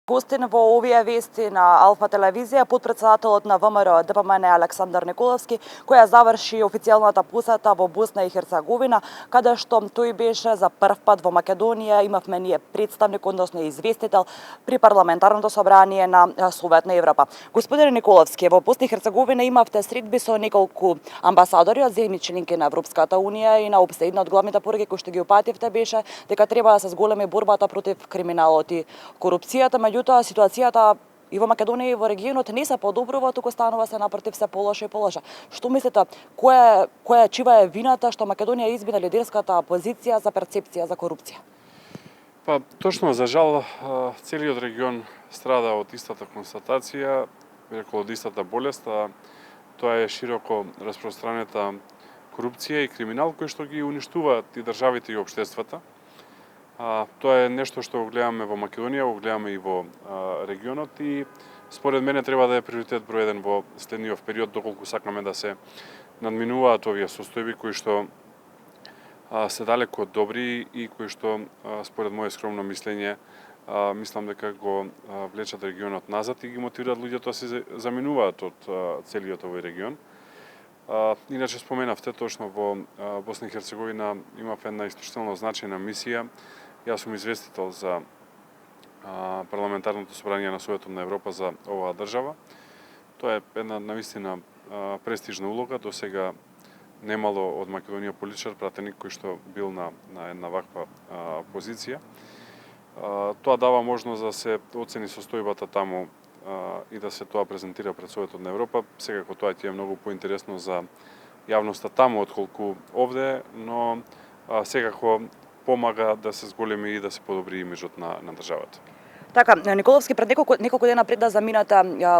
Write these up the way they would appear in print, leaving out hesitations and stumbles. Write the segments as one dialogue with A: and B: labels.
A: Гостин во овие вести на Алфа телевизија подпредседателот на ВМРО ДПМН Александар Николовски, која заврши официјалната посета во Босна и Херцеговина, каде што тој беше за прв пат во Македонија. Имавме ние представник, односно известител при парламентарното собрание на Совет на Европа. Господине Николовски, во Босна и Херцеговина имавте средби со неколку амбасадори од земји членки на Европската унија и наопште една од главните пораки кои што ги упативте беше дека треба да се зголеми борбата против криминалот и корупцијата. Меѓутоа, ситуацијата и во Македонија и во регионот не се подобрува, туку станува се напротив се полоша и полоша. Што мислите, чива е вината што Македонија избина лидерската позиција за перцепција за корупција?
B: Па, точно, за жал, целиот регион страда од истата констатација, рекол од истата болест, а тоа е широко распространета корупција и криминал кој што ги уништуваат и државите и општествата. Тоа е нешто што го гледаме во Македонија, го гледаме и во регионот и според мене треба да е приоритет број 1 во следниот период, доколку сакаме да се надминуваат овие состојби кои што се далеко добри и кои што според моје скромно мислење мислам дека го влечат регионот назад и ги мотивираат луѓето да се заминуваат од целиот овој регион. Иначе споменавте точно во Босна и Херцеговина имав една исклучително значајна мисија. Јас сум известител за парламентарното собрание на Советот на Европа за оваа држава. Тоа е една навистина престижна улога. До сега немало од Македонија политичар, пратеник кој што бил на една ваква позиција. Тоа дава можност да се оцени состојбата таму и да се тоа презентира пред Советот на Европа. Секако тоа ќе е многу поинтересно за јавноста таму отколку овде, но секако помага да се зголеми и да се подобри имиджот на државата.
A: Така, Николовски, пред неколку дена пред да заминате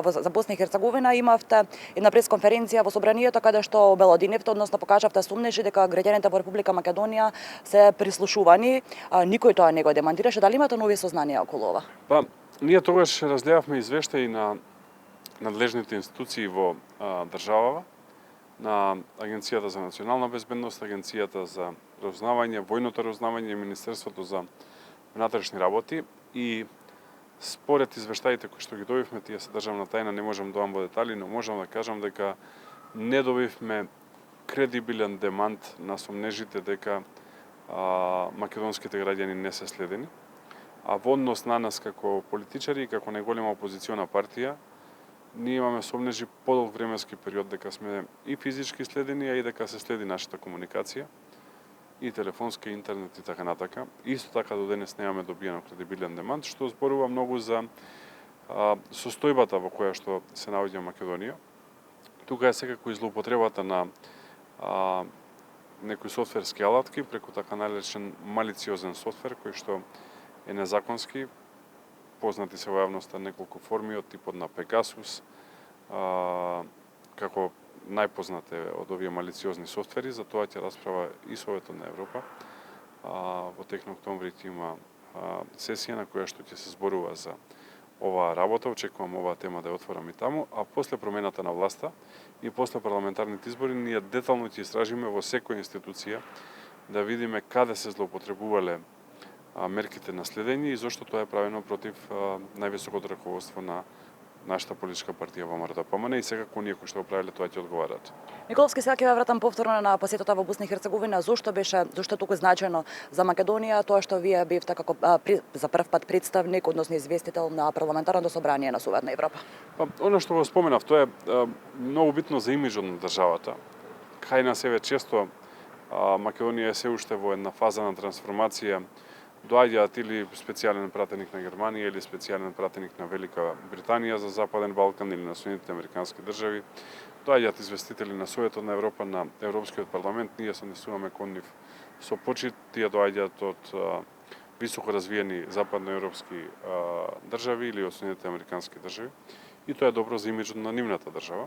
A: за Босна и Херцеговина имавте една пресконференција во собранието каде што обелоденивте, односно покажавте сумнежи дека граѓаните во Република Македонија се прислушувани. Никој тоа не го демантираше. Дали имате нови сознанија околу ова?
B: Па, ние тогаш разгледавме извештаи на надлежните институции во државава, на Агенцијата за национална безбедност, Агенцијата за разузнавање, војното разузнавање и Министерството за внатрешни работи и според извештаите кои што ги добивме, тие се државна тајна, не можам да вам во детали, но можам да кажам дека не добивме кредибилен демант на сомнежите дека македонските граѓани не се следени. А во однос на нас како политичари и како најголема опозициона партија, ние имаме сомнежи подолг временски период дека сме и физички следени, а и дека се следи нашата комуникација, и телефонска, интернет и така натака. Исто така до денес немаме добиено кредибилен демант, што зборува многу за состојбата во која што се наоѓа Македонија. Тука е секако и злоупотребата на некои софтверски алатки преку така наречен малициозен софтвер кој што е незаконски. Познати се во јавноста неколку форми од типот на Пегасус, како најпознат е од овие малициозни софтвери. За тоа ќе расправа и Советот на Европа. Во текна октомври ќе има сесија на која што ќе се зборува за оваа работа. Очекувам оваа тема да ја отворам и таму, а после промената на власта и после парламентарните избори ние детално ќе истражиме во секоја институција да видиме каде се злоупотребувале мерките на следење и зошто тоа е правено против највисокото раководство на нашата политичка партија ВМРО ДПМН и секако оние кои што го правеле тоа ќе одговараат.
A: Николовски, сега ќе ве вратам повторно на посетата во Босна и Херцеговина. Зошто е толку значајно за Македонија тоа што вие бевте како за прв пат представник, односно известител на парламентарното собрание на Совет на Европа?
B: Па, она што го споменав, тоа е многу битно за имиджот на државата. Кај на себе често Македонија е се уште во една фаза на трансформација. Доаѓаат или специјален пратеник на Германија или специјален пратеник на Велика Британија за Западен Балкан или на Соединетите Американски држави. Доаѓаат известители на Советот на Европа, на Европскиот парламент, ние се однесуваме кон нив со почит. Тие доаѓаат од високо развиени западноевропски држави или од Соединетите Американски држави. И тоа е добро за имиджот на нивната држава.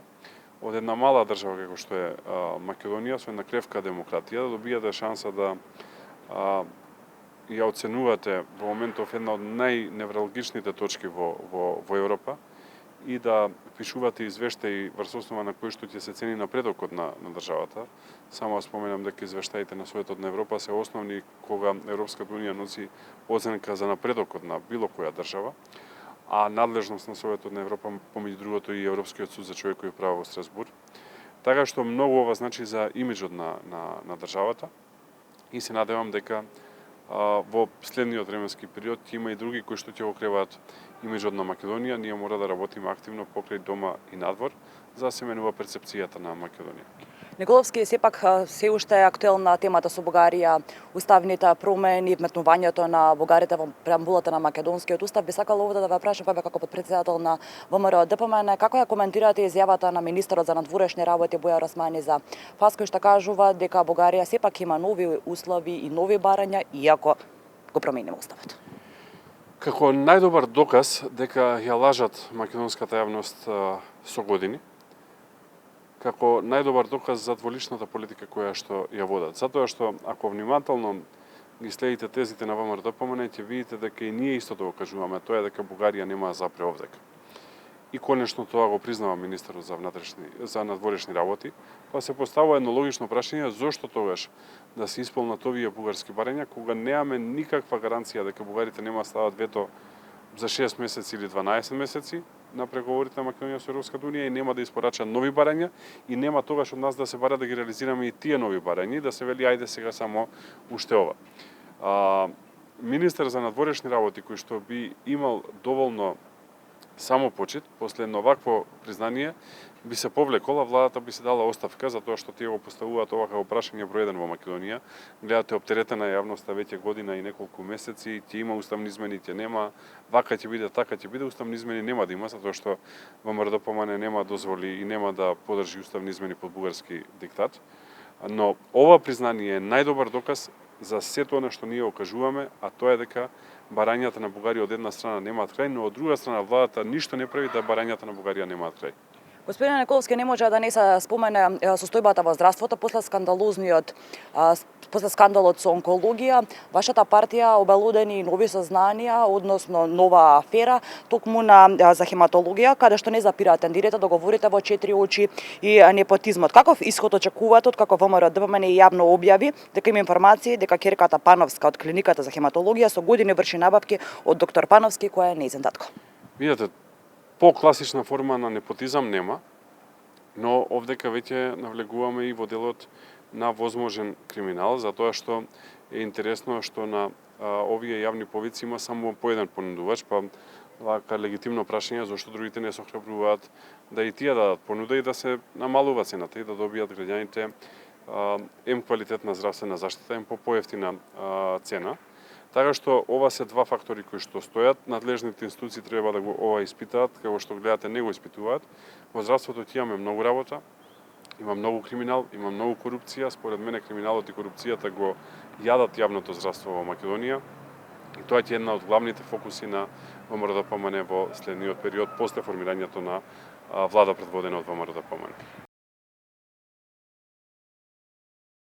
B: Од една мала држава како што е Македонија, со една кревка демократија, да добијате шанса да ја оценувате во моментов една од најневралгичните точки во Европа и да пишувате извештаи врз основа на кои што ќе се цени напредокот на државата. Само споменам дека извештаите на Советот на Европа се основни кога Европската унија носи оценка за напредокот на било која држава. а надлежност на Советот на Европа, помеѓу другото и Европскиот суд за човекови права во Страсбур. Така што многу ова значи за имиджот на државата и се надевам дека во следниот временски период ќе има и други кои што ќе го креваат имиджот на Македонија. Ние мора да работиме активно покрај дома и надвор за да се менува перцепцијата на Македонија.
A: Николовски, сепак се уште е актуелна темата со Бугарија, уставните промени, вметнувањето на бугарите во преамбулата на македонскиот устав. Би сакала овде да ве прашам ве како потпредседател на ВМРО ДПМН, како ја коментирате изјавата на министерот за надворешни работи Бујар Османи за ФАС, кој што кажува дека Бугарија сепак има нови услови и нови барања, иако го промениме уставот?
B: Како најдобар доказ дека ја лажат македонската јавност со години, како најдобар доказ за дволичната политика која што ја водат. Затоа што ако внимателно ги следите тезите на ВМРО ДПМН, ќе видите дека и ние истото го кажуваме, тоа е дека Бугарија нема да запре овдека. И конечно тоа го признава министерот за надворешни работи, па се поставува едно логично прашање зошто тогаш да се исполнат овие бугарски барања кога немаме никаква гаранција дека бугарите нема да стават вето за 6 месеци или 12 месеци на преговорите на Македонија со Европската унија и нема да испорача нови барања и нема тогаш од нас да се бара да ги реализираме и тие нови барања и да се вели ајде сега само уште ова. Министер за надворешни работи кој што би имал доволно само почит после едно вакво признание би се повлекол, а владата би се дала оставка затоа што тие го поставуваат ова како прашање број 1 во Македонија. Гледате оптеретена јавноста веќе година и неколку месеци, ќе има уставни измени, ќе нема, вака ќе биде, така ќе биде, уставни измени нема да има затоа што ВМРО ДПМН нема дозволи и нема да подржи уставни измени под бугарски диктат. Но ова признание е најдобар доказ за сето она што ние окажуваме, а тоа е дека барањата на Бугарија од една страна немаат крај, но од друга страна владата ништо не прави да барањата на Бугарија немаат крај.
A: Господин Николовски, не може да не се спомене состојбата во здравството после скандалот со онкологија. Вашата партија обелудени нови сознанија односно нова афера токму за хематологија, каде што не запира тендерите, договорите во 4 очи и непотизмот. Каков исход очекувате како ВМРО ДПМН јавно објави дека има информации дека ќерката Пановска од клиниката за хематологија со години врши набавки од доктор Пановски која е нејзин татко?
B: Видете, по-класична форма на непотизам нема, но овдека веќе навлегуваме и во делот на возможен криминал, затоа што е интересно што на овие јавни повици има само по еден понудувач, па вака легитимно прашање зашто другите не се охрабруваат да и тие дадат понуда и да се намалува цената и да добијат граѓаните квалитетна здравствена заштита, по поевтина цена. Така што ова се два фактори кои што стојат, надлежните институции треба да го ова испитаат, како што гледате не го испитуваат. Во здравството имаме многу работа, има многу криминал, има многу корупција, според мене криминалот и корупцијата го јадат јавното здравство во Македонија и тоа ќе е една од главните фокуси на ВМРО ДПМН во следниот период после формирањето на влада предводена од ВМРО ДПМН.